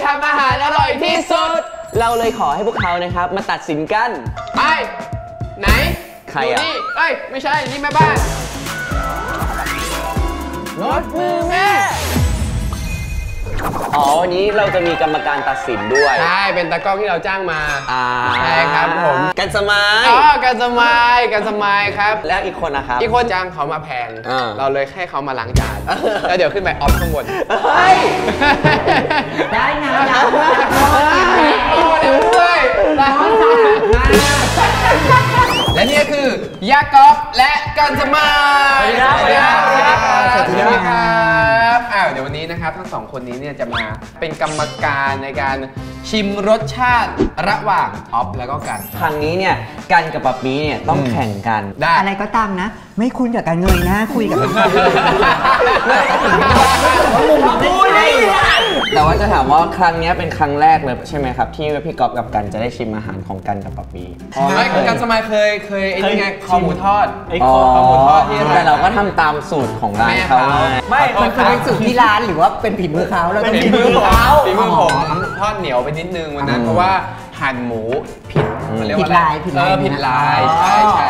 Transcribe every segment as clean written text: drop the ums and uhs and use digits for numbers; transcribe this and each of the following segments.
ทำอาหารอร่อยที่สุดเราเลยขอให้พวกเขานะครับมาตัดสินกันไปไหนใครอ่ะนี่เอ้ยไม่ใช่นี่แม่บ้านรถมือแม่อ๋อวันนี้เราจะมีกรรมการตัดสินด้วยใช่เป็นตากล้องที่เราจ้างมาใช่ครับผมกันสมายกันสมายครับแล้วอีกคนนะครับอีกคนจ้างเขามาแพงเราเลยให้เขามาล้างจานแล้วเดี๋ยวขึ้นไปออฟข้างบนได้นะโอ้เดี๋ยวด้วยและนี่คือยากอบและกันสมายสวัสดีครับสวัสดีครับเดี๋ยววันนี้นะครับทั้งสองคนนี้เนี่ยจะมาเป็นกรรมการในการชิมรสชาติระหว่างออฟแล้วก็กันครั้งนี้เนี่ยกันกับป๊าปี้เนี่ยต้องแข่งกันได้อะไรก็ตามนะไม่คุ้นกับการเงยหน้าคุยกับคนแต่ว่าจะถามว่าครั้งนี้เป็นครั้งแรกเลยใช่ไหมครับที่พี่ก๊อฟกับกันจะได้ชิมอาหารของกันกับป๊าปี้กันสมัยเคยไอ้นี่ไงคอหมูทอดคอหมูทอดที่แต่เราก็ทำตามสูตรของร้านเขาไม่มันเป็นสูตรที่ร้านหรือว่าเป็นฝีมือเขาเราเป็นฝีมือผมทอดเหนียวไปนิดนึงวันนั้นเพราะว่าหั่นหมูผิดลายใช่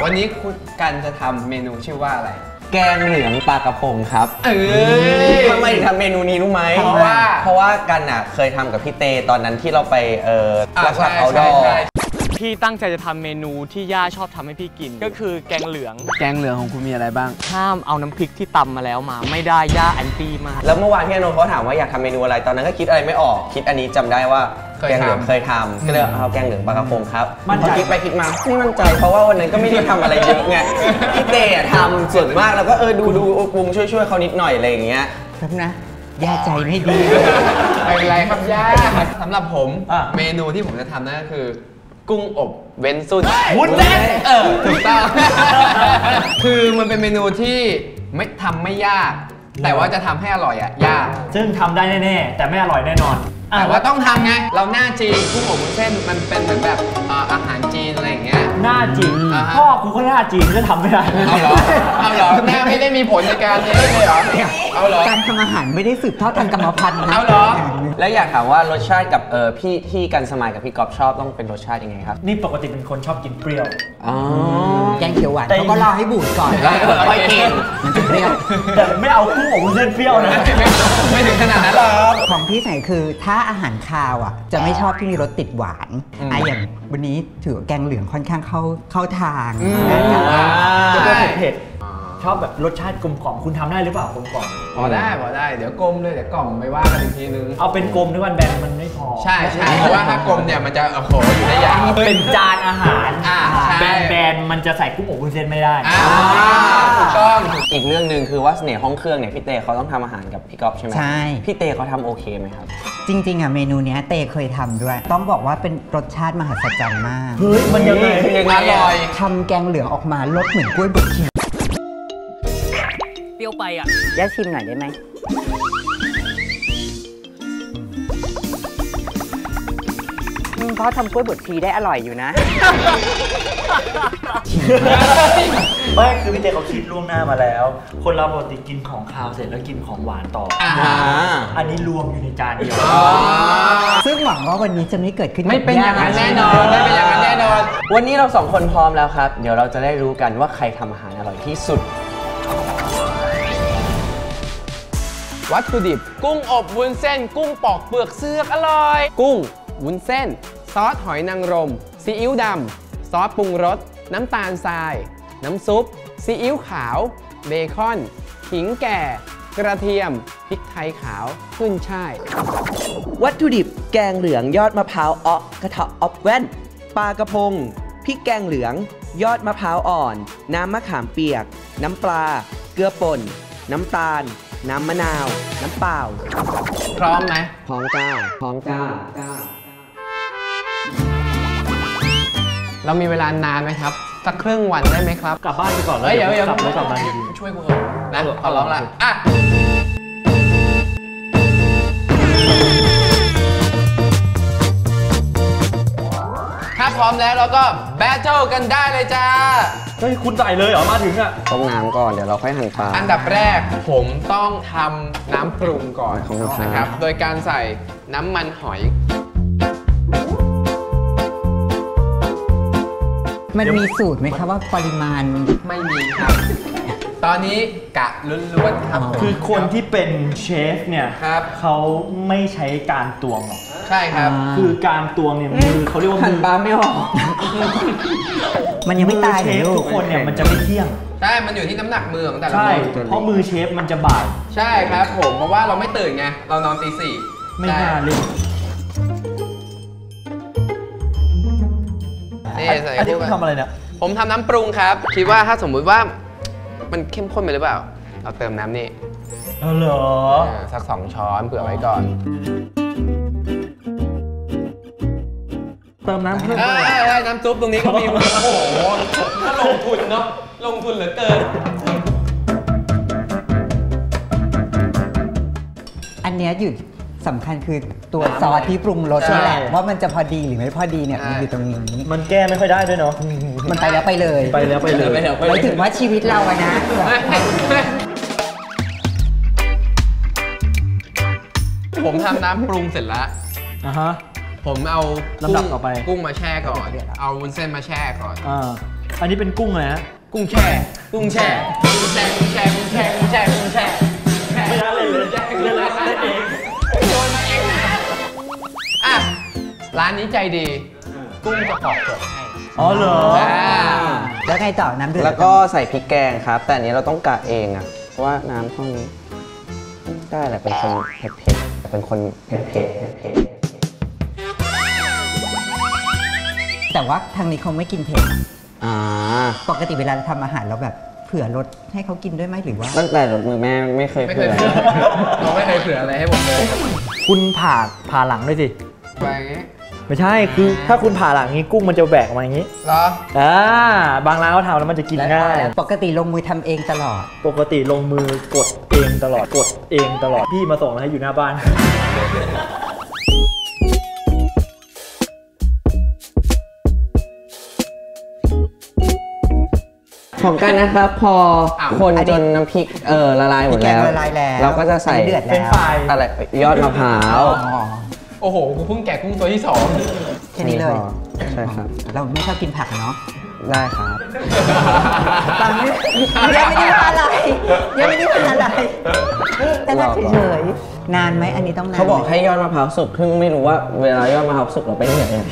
วันนี้คุณกันจะทำเมนูชื่อว่าอะไรแกงเหลืองปลากระพงครับทำไมถึงทำเมนูนี้รู้ไหมเพราะว่ากันอ่ะเคยทำกับพี่เตตอนนั้นที่เราไปรักษาเอาดอพี่ตั้งใจจะทำเมนูที่ย่าชอบทำให้พี่กินก็คือแกงเหลืองของคุณมีอะไรบ้างห้ามเอาน้ำพริกที่ตำมาแล้วมาไม่ได้ย่าแอนตี้มากแล้วเมื่อวานพี่อโนเขาถามว่าอยากทำเมนูอะไรตอนนั้นก็คิดอะไรไม่ออกคิดอันนี้จำได้ว่าแกงเหลืองเคยทำก็เลยเอาแกงเหลืองปลากระพงครับพอคิดไปคิดมาไม่มั่นใจเพราะว่าวันนั้นก็ไม่ได้ทำอะไรเยอะไงพี่เตทำส่วนมากแล้วก็ดูปรุงช่วยเขานิดหน่อยอะไรอย่างเงี้ยครับนะย่าใจไม่ดีเป็นไรครับย่าสำหรับผมเมนูที่ผมจะทำนั่นก็คือกุ้งอบเว้นซุนวุ้นเส้นถูกต้องคือมันเป็นเมนูที่ทำไม่ยากแต่ว่าจะทำให้อร่อยยากซึ่งทำได้แน่ๆแต่ไม่อร่อยแน่นอนแต่ว่าต้องทำไงเราหน้าจีนกุ้งอบวุ้นเส้นมันเป็นเหมือนแบบอาหารจีนอะไรอย่างเงี้ยหน้าจีนพ่อกูก็หน้าจีนก็ทำไม่ได้เอาเหรอหน้าไม่ได้มีผลในการนี้เลยเหรอเอาเหรอการทำอาหารไม่ได้สืบทอดทางกรรมพันธุ์เอาเหรอแล้วอยากถามว่ารสชาติกับพี่ที่กันสมัยกับพี่ก๊อฟชอบต้องเป็นรสชาติยังไงครับนี่ปกติเป็นคนชอบกินเปรี้ยวแกงเขียวหวานเขาก็รอให้บูดก่อนแล้วค่อยกินมันจะเปรี้ยวแต่ไม่เอากุ้งอบวุ้นเส้นเปรี้ยวนะไม่ถึงขนาดนั้นหรอกของพี่ใส่คือถ้าอาหารคาวอ่ะจะไม่ชอบที่มีรสติดหวานอย่างวันนี้ถือแกงเหลืองค่อนข้างเข้าทางจะเผ็ดชอบแบบรสชาติกลมกล่อมคุณทำได้หรือเปล่ากลมกล่อมพอได้เดี๋ยวกลมเลยเดี๋ยวกล่อมไปว่ากันอีกทีนึงเอาเป็นกลมด้วยวันแบนมันไม่พอใช่เพราะว่าถ้ากลมเนี่ยมันจะโขอยู่ได้ยาวเป็นจานอาหารแบนมันจะใส่กุ้งอบวุ้นเส้นไม่ได้ถูกต้องอีกเรื่องหนึ่งคือว่าเสน่ห์ห้องเครื่องเนี่ยพี่เตเขาต้องทำอาหารกับพี่ก๊อฟใช่ไหมใช่พี่เตเขาทำโอเคไหมครับจริงๆอ่ะเมนูนี้เตเคยทำด้วยต้องบอกว่าเป็นรสชาติมหัศจรรย์มากเฮ้ยมันยังไงอร่อยทำแกงเหลืองออกมารสเหมือนกล้วยบดชีเปรี้ยวไปอ่ะย่าชิมหน่อยได้ไหมเพราะทำกล้วยบดชีได้อร่อยอยู่นะไม่คือพี่เจเขาคิดล่วงหน้ามาแล้วคนเราปกติกินของคาวเสร็จแล้วกินของหวานต่ออันนี้รวมอยู่ในจานเดียวซึ่งหวังว่าวันนี้จะไม่เกิดขึ้นไม่เป็นอย่างนั้นแน่นอนไม่เป็นอย่างนั้นแน่นอนวันนี้เราสองคนพร้อมแล้วครับเดี๋ยวเราจะได้รู้กันว่าใครทำอาหารอร่อยที่สุดวัตถุดิบกุ้งอบวุ้นเส้นกุ้งปอกเปลือกเสือกอร่อยกุ้งวุ้นเส้นซอสหอยนางรมซีอิ๊วดำซอสปรุงรสน้ำตาลทรายน้ำซุปซีอิ๊วขาวเบคอนขิงแก่กระเทียมพริกไทยขาวขึ้นช่ายวัตถุดิบแกงเหลืองยอดมะพร้าวอ๊อกกระเทาะอ๊อบแว่นปลากระพงพริกแกงเหลืองยอดมะพร้าวอ่อนน้ำมะขามเปียกน้ำปลาเกลือป่นน้ำตาลน้ำมะนาวน้ำเปล่าพร้อมไหมพร้อมจ้าเรามีเวลานานไหมครับสักครึ่งวันได้ไหมครับกลับบ้านไปก่อนแล้วเดี๋ยวกลับมาช่วยกูนะขอร้องละถ้าพร้อม มแล้วเราก็แบทเทิลกันได้เลยจ้า เฮ้ยคุณใส่เลยเหรอมาถึงอ่ะ ต้มน้ำก่อนเดี๋ยวเราค่อยหั่นปลา อันดับแรกผมต้องทำน้ำปรุงก่อน ของเราครับ นะครับ โดยการใส่น้ำมันหอย มันมีสูตรไหมครับว่าปริมาณ ไม่มีครับ ตอนนี้กะล้วนๆครับผม คือคนที่เป็นเชฟเนี่ย ครับ เขาไม่ใช้การตวงหรอก ใช่ครับ คือการตวงเนี่ยมือเขาเรียกว่า หั่น มือ ปลาไม่ออก มันยังไม่ตาย เช เหรอ ฟ ลู ทุ ก กคนเนี่ยมันจะไม่เที่ยง ใช่ มันอยู่ที่น้ำหนักมือของแต่ละ ใช่ คน เพราะมือเชฟมันจะบาด ใช่ครับผมเพราะว่าเราไม่ตื่นไง เรานอนตี 4 ไม่น่าเลย นี่ใส่ อันนี้ เข้า คุณ ไป ทำอะไรเนี่ย ผมทำน้ำปรุงครับ คิดว่าถ้าสมมุติว่ามันเข้มข้นไปหรือเปล่า เราเติมน้ำนี่ เหรอ สัก 2 ช้อนเผื่อไว้ก่อน เติมน้ำเพิ่ม น้ำซุปตรงนี้ก็มี โอ้โหถ้าลงทุนเนาะ ลงทุนเหลือเกิน อันเนี้ยอยู่สำคัญคือตัวซอสที่ปรุงรสนี่แหละว่ามันจะพอดีหรือไม่พอดีเนี่ยมันอยู่ตรงนี้ มันแก้ไม่ค่อยได้ด้วยเนาะ มันไปแล้วไปเลย ไปแล้วไปเลย หมายถึงว่าชีวิตเราอะนะ ผมทำน้ำปรุงเสร็จแล้ว อ่ะฮะ ผมเอา ลำดับต่อไป กุ้งมาแช่ก่อน เอาวุ้นเส้นมาแช่ก่อน อันนี้เป็นกุ้งอะไรฮะ กุ้งแช่ กุ้งแช่ กุ้งแช่ กุ้งแช่ กุ้งแช่ กุ้งแช่ กุ้งแช่ ไม่ได้เลยเล่นเอง โยนมาเองนะอ่ะ ร้านนี้ใจดี กุ้งจะปอกเปลือกให้ อ๋อเหรอ แล้วไงต่อน้ำเดือด แล้วก็ใส่พริกแกงครับ แต่อันนี้เราต้องกะเองอ่ะเพราะว่าน้ำเท่านี้ได้แหละเป็นคนเผ็ดๆแต่เป็นคนเผ็ด แต่ว่าทางนี้เขาไม่กินเผ็ด ๆอ่า ปกติเวลาทำอาหารเราแบบเผื่อรสให้เขากินด้วยไหมหรือว่า ตั้งแต่หลดมือแม่ไม่เคย ไม่เค เผื่ ย อ เผื่อเราไม่เคยเผื่ออะไรให้ผมเลย คุณผ่าหลังด้วยสิ ไปอย่างงี้ ไม่ใช่ คือถ้าคุณผ่าหลังนี้กุ้งมันจะแบกออกมาอย่างนี้ เหรอ บางร้านเขาทำแล้วมันจะกินง่าย ปกติลงมือทำเองตลอด ปกติลงมือกดเองตลอด กดเองตลอด พี่มาส่งแล้วให้อยู่หน้าบ้าน ของกันนะครับพอคนจนน้ำพริกละลายหมดแล้ว พริกแกงละลายแล้ว เราก็จะใส่ เดือดแล้ว เป็นไฟ อะไรยอดมะพร้าว โอ้โห กูเพิ่งแกะกุ้งตัวที่ 2 แค่นี้เลย ใช่ครับ เราไม่ชอบกินผักอะเนาะ ได้ครับ ตอนนี้ยังไม่ได้ว่าอะไรยังไม่ได้ว่าอะไรแต่ก็เฉยๆนานไหมอันนี้ต้องนาน เขาบอก ไหม ให้ยอดมะพร้าวสุกซึ่งไม่รู้ว่าเวลายอดมะพร้าวสุกเราไปที่ไหนอะ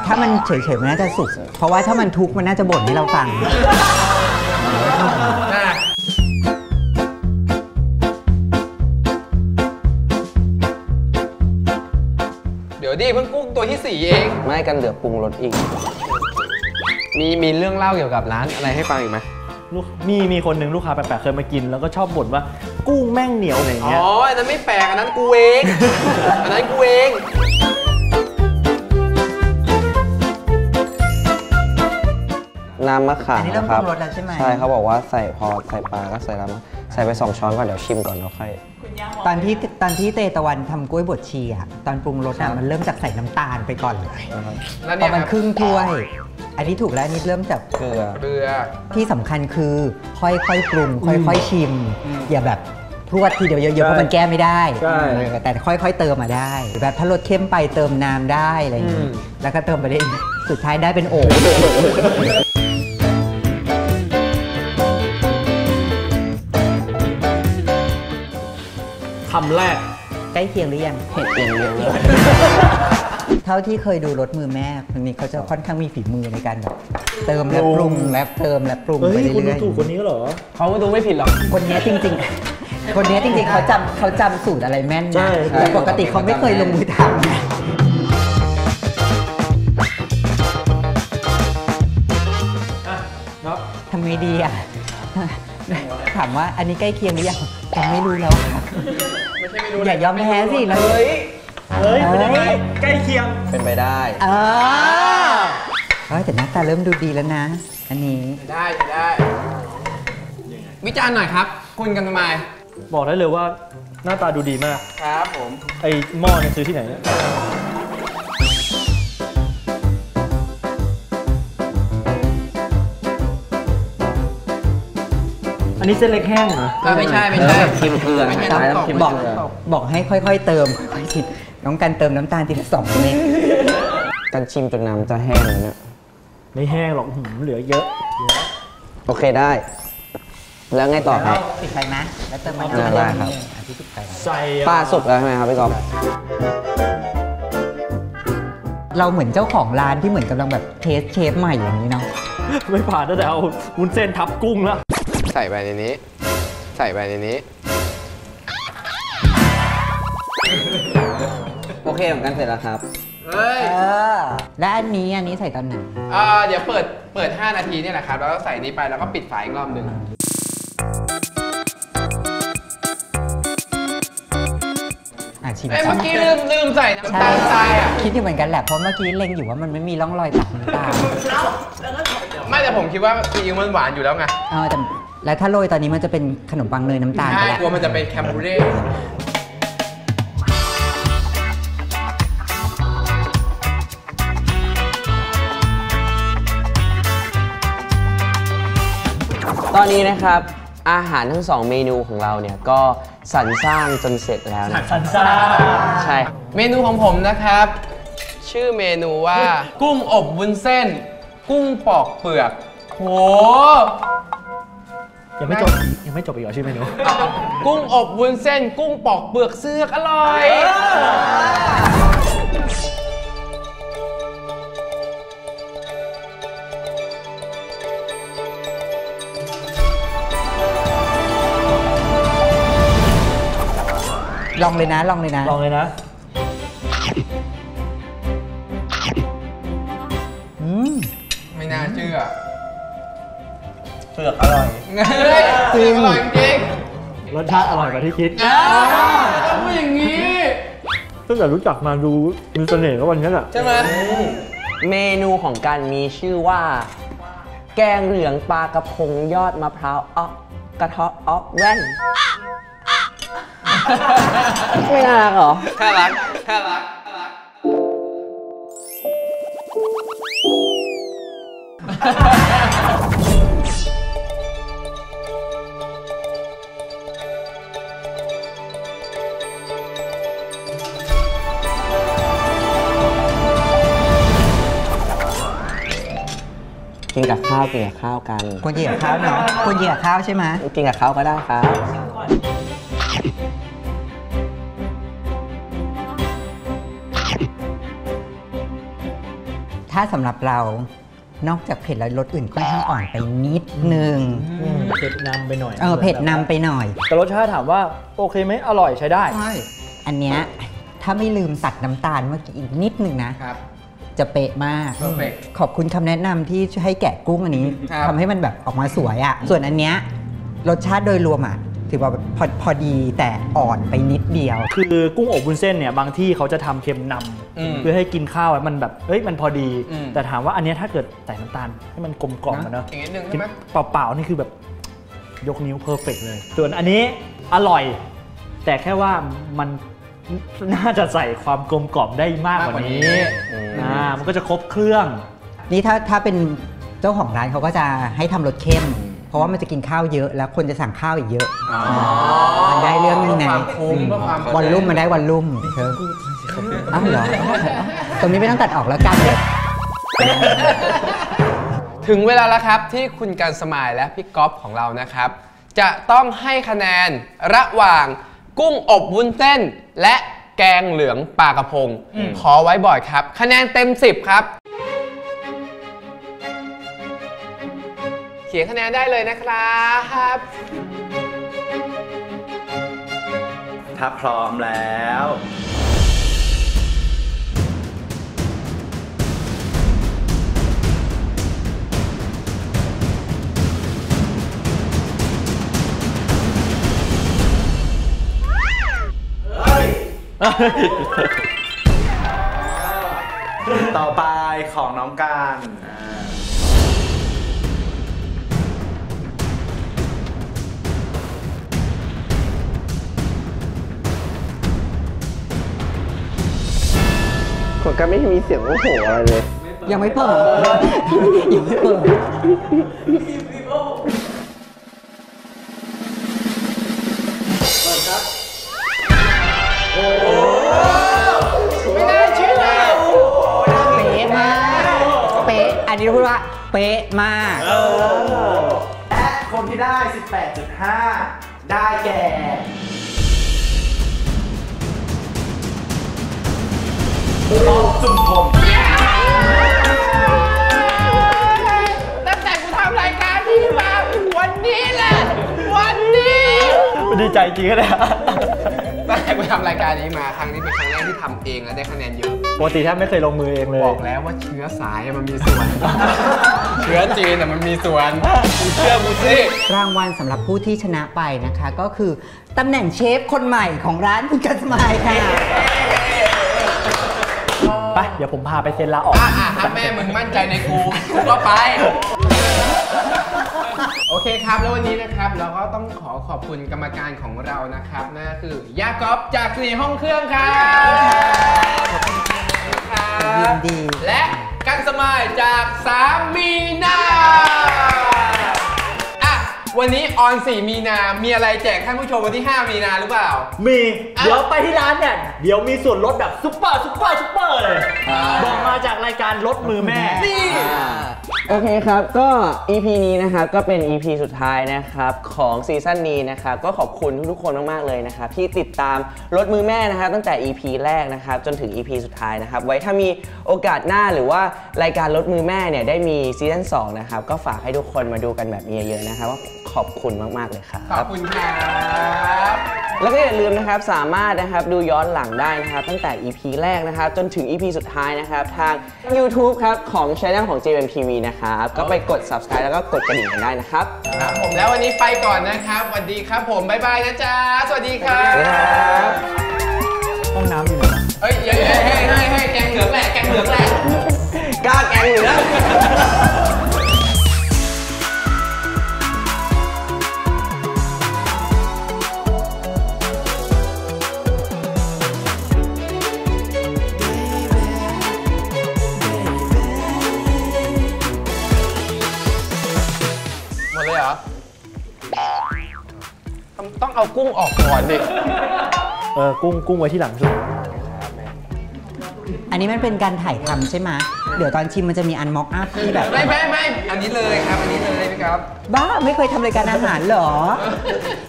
ถ้ามันเฉยๆมันน่าจะสุกเพราะว่าถ้ามันทุกข์มันน่าจะบ่นให้เราฟัง เดี๋ยวดิเพิ่งกุ้งตัวที่ 4 เอง ไม่กันเหลือปรุงรสอีก มีเรื่องเล่าเกี่ยวกับร้านอะไรให้ฟังอีกไหม มีคนหนึ่งลูกค้าแปลกๆเคยมากิน แล้วก็ชอบบ่นว่ากุ้งแม่งเหนียวอะไรอย่าง อ๋ เงี้ย อ อันนั้นไม่แปลก อันนั้นกูเอง อันนั้นกูเอง น้ำมะขาม อันนี้เริ่ม ครับ ปรุงรสแล้วใช่ไหม ใช่เขาบอกว่าพอใส่ปลาก็ใส่น้ำใส่ไป2 ช้อนก่อนเดี๋ยวชิมก่อนแล้วค่อย ตอนที่เตตะวันทำกล้วยบดชีอะตอนปรุงรสอะมันเริ่มจากใส่น้ำตาลไปก่อนเลย แล้ว พ เนี่ อย มัน ครับ ครึ่งถ้วย อันนี้ถูกแล้วอันนี้เริ่มจาก เกลือ เบื่อ ที่สำคัญคือค่อยๆปรุง ค่อยๆชิม อย่าแบบพรวดทีเดียวเยอะๆเพราะมันแก้ไม่ได้ ใช่ แต่ค่อยๆเติมมาได้หรือแบบถ้ารสเข้มไปเติมน้ำได้อะไรอย่างนี้แล้วก็เติมไปได้สุดท้ายได้เป็นโอ่ง คำแรก ใกล้เคียงหรือยัง เผ็ดอย่างเดียวเลย เท่าที่เคยดูรสมือแม่คนนี้เขาจะค่อนข้างมีฝีมือในการแบบเติมและปรุงและเติมและปรุง เฮ้ ไป ย คุณดู เรื่อย ถูกคนนี้ก็เหรอ เขาก็ดูไม่ผิดหรอก ๆคนนี้จริงๆ คนนี้จริงๆเขาจำสูตรอะไรแม่น ใช่ นะ ใช่ แต่ปกติเขาไม่เคยลงมือทำนะ ครับ ทำไงดีอ่ะ ถามว่าอันนี้ใกล้เคียงหรือยังผมไม่รู้แล้วค่ะ ไม่ใช่ไม่รู้ อย่ายอมแพ้สิเรา เฮ้ย เฮ้ยเป็นยังไงใกล้เคียง เป็นไปได้ แต่หน้าตาเริ่มดูดีแล้วนะ อันนี้ ได้ได้ วิจารณ์หน่อยครับ คุณกันทำไม บอกได้เลยว่าหน้าตาดูดีมาก ครับผม ไอ้หม้อเนี่ยซื้อที่ไหนเนี่ย อันนี้เส้นเล็กแห้งเหรอ ไม่ใช่ชิมเกลือ ไม่ใช่ ใช่ น้ำตก ชิม บอก เกลือ บอกให้ค่อยๆเติมค่อยๆคิดน้องกันเติมน้ำตาลทีละ2 เม็ด กันชิมจนน้ำจะแห้งเลยเนี่ย ไม่แห้งหรอกเหลือเยอะ โอเคได้ แล้วไงต่อครับ ปิดไฟนะแล้วเติมมัน ได้ครับ ที่ปิดไฟนะ ใส่ ปลาสุกแล้วใช่ไหมครับพี่กอล์ฟ เราเหมือนเจ้าของร้านที่เหมือนกำลังแบบเทสเชฟใหม่อย่างนี้เนาะ ไม่ผ่านตั้งแต่เอาวุ้นเส้นทับกุ้งแล้ว ใส่ไปในนี้ ใส่ไปในนี้ โอเคเหมือนกันเสร็จแล้วครับ เฮ้ย และอันนี้ใส่ตอนไหน เดี๋ยวเปิด 5 นาทีเนี่ยแหละครับ แล้วก็ใส่นี้ไปแล้วก็ปิดฝาอีกรอบหนึ่ง ชิม เมื่อกี้ลืมใส่น้ำตาลทรายอ่ะ คิดอยู่เหมือนกันแหละเพราะเมื่อกี้เล็งอยู่ว่ามันไม่มีร่องรอยตัดน้ำตาล ไม่แต่ผมคิดว่าซีอิ๊วมันหวานอยู่แล้วไง แต่แล้วถ้าโรยตอนนี้มันจะเป็นขนมปังเนยน้ำตาลไป ใช่ แล้ว กลัวมันจะเป็นแคมบูเร่ ตอนนี้นะครับ อาหารทั้ง 2 เมนูของเราเนี่ยก็สรรสร้างจนเสร็จแล้วนะ สันซ่า ใช่ เมนูของผมนะครับ ชื่อเมนูว่า กุ้งอบวุ้นเส้น กุ้งปอกเปลือกโห ยังไม่จบอีกเหรอชื่อเมนู กุ้งอบวุ้นเส้น กุ้งปอกเปลือกเสือกอร่อย ลองเลยนะ ลองเลยนะ ไม่น่าเชื่อ เปลือกอร่อย เฮ้ยจริงอร่อยจริง รสชาติอร่อยกว่าที่คิด ต้องพูดอย่างนี้ ตั้งแต่รู้จักมาดูมีเสน่ห์ก็วันนี้แหละ ใช่ไหม เมนูของการมีชื่อว่า แกงเหลืองปลากระพงยอดมะพร้าวอ๊อกกระเทาะอ๊อกแว่น ไม่น่ารักเหรอ น่ารักน่ารัก กินกับข้าวกินกับข้าวกัน ควรกินกับข้าวเนาะควรกินกับข้าวใช่ไหม กินกับข้าวก็ได้ครับ ถ้าสำหรับเรานอกจากเผ็ดแล้วรสอื่นค่อนข้างอ่อนไปนิดนึง เผ็ดนำไปหน่อย เผ็ดนำไปหน่อย แต่รสชาติถามว่าโอเคไหมอร่อยใช้ได้ อันเนี้ยถ้าไม่ลืมตัดน้ำตาลเมื่อกี้อีกนิดนึงนะ ครับ จะเป๊ะมาก Perfect ขอบคุณคำแนะนำที่ให้แกะกุ้งอันนี้ ครับ ทำให้มันแบบออกมาสวยอ่ะ ส่วนอันเนี้ยรสชาติโดยรวมอ่ะถือว่าพอดีแต่อ่อนไปนิดเดียว คือกุ้งอบวุ้นเส้นเนี่ยบางที่เขาจะทำเค็มนำเพื่อให้กินข้าวมันแบบมันพอดี แต่ถามว่าอันเนี้ยถ้าเกิดใส่น้ำตาลให้มันกลมกล่อมอะเนอะ อีกนิดนึง กิ ใช่ น ไหม เปล่าๆนี่คือแบบยกนิ้วเพอร์เฟกเลย ส่วนอันนี้อร่อย แต่แค่ว่ามันน่าจะใส่ความกลมกล่อมได้มากกว่านี้มันก็จะครบเครื่อง นี่ถ้าเป็นเจ้าของร้านเขาก็จะให้ทำรสเข้ม เพราะว่ามันจะกินข้าวเยอะแล้วคนจะสั่งข้าวอีกเยอะมันได้เรื่องนึงไง ความคุ้มเพื่อความ วอลลุ่มมันได้วอลลุ่มเธออ้าวเหรอตรงนี้ไม่ต้องตัดออกแล้วกันเลย ถึงเวลาแล้วครับที่คุณกันสมายและพี่ก๊อฟของเรานะครับ จะต้องให้คะแนนระหว่างกุ้งอบวุ้นเส้น และแกงเหลืองปลากระพง ขอไว้บอร์ดครับ คะแนนเต็ม 10 ครับ เขียนคะแนนได้เลยนะครับ ถ้าพร้อมแล้ว ต่อไปของน้องการของกันไม่มีเสียงโอ้โหอะไรเลย ยังไม่เปิดยังไม่เปิด พูดว่าเป๊ะมาก และคนที่ได้ 18.5 ได้แก่ออกจุ่มผม ตั้งแต่กูทำรายการนี้มาวันนี้แหละวันนี้ ดีใจจริงเลย ตั้งแต่กูทำรายการนี้มาครั้งนี้เป็นครั้งแรกที่ทำเองและได้คะแนนเยอะ ปกติแทบไม่เคยลงมือเองเลย บอกแล้วว่าเชื้อสายมันมีส่วน เชื้อจีนมันมีส่วนเชื่อกูสิ รางวัลสำหรับผู้ที่ชนะไปนะคะก็คือตำแหน่งเชฟคนใหม่ของร้านคุณกัสมายค่ะ ไปเดี๋ยวผมพาไปเซ็นลาออก ถ้าแม่มึงมั่นใจในกูก็ไป โอเคครับแล้ววันนี้นะครับเราก็ต้องขอขอบคุณกรรมการของเรานะครับนั่นก็คือยากอบจาก4ห้องเครื่องครับ ยินดี และกันสมายจาก3มีนาอ่ะวันนี้ออน4มีนามีอะไรแจกท่านผู้ชมวันที่5มีนาหรือเปล่า มีเดี๋ยวไปที่ร้านเนี่ยเดี๋ยวมีส่วนลดแบบซุปเปอร์เลยบอกมาจากรายการลดมือแม่ นี่ โอเคครับก็ EP นี้นะครับก็เป็น EP สุดท้ายนะครับของซีซั่นนี้นะครับก็ขอบคุณทุกๆคนมากๆเลยนะครับที่ติดตามรถมือแม่นะครับตั้งแต่ EP แรกนะครับจนถึง EP สุดท้ายนะครับไว้ถ้ามีโอกาสหน้าหรือว่ารายการรถมือแม่เนี่ยได้มีซีซั่น2นะครับก็ฝากให้ทุกคนมาดูกันแบบนี้เยอะๆนะครับว่าขอบคุณมากๆเลยครับ ขอบคุณครับ แล้วก็อย่าลืมนะครับสามารถนะครับดูย้อนหลังได้นะครับตั้งแต่ EP แรกนะครับจนถึง EP สุดท้ายนะครับทาง YouTube ครับของ Channel ของ JMTV นะครับก็ไปกด Subscribe แล้วก็กดกระดิ่งกันได้นะครับ ครับผมแล้ววันนี้ไปก่อนนะครับสวัสดีครับผมบ๊ายบายนะจ๊ะสวัสดีครับ ห้องน้ำอยู่ไหน เฮ้ยให้แกงเหลืองแหละแกงเหลืองแหละ กล้าแกงเหลือง หมดเลยเหรอต้องเอากุ้งออกก่อนดิ กุ้งไว้ที่หลังสุด อันนี้มันเป็นการถ่ายทำใช่ไหมเดี๋ยวตอนชิมมันจะมีอันม็อกอัพที่แบบ ไม่อันนี้เลยครับอันนี้เลยพี่ครับ บ้าไม่เคยทำรายการอาหารเหรอ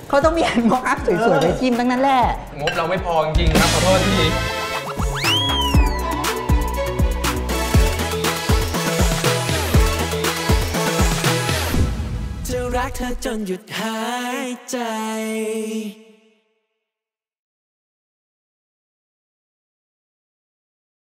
เขาต้องมีอันม็อกอัพสวยๆไว้ชิมตั้งนั้นแหละ งบเราไม่พอจริงๆครับขอโทษที จะรักเธอจนหยุดหายใจ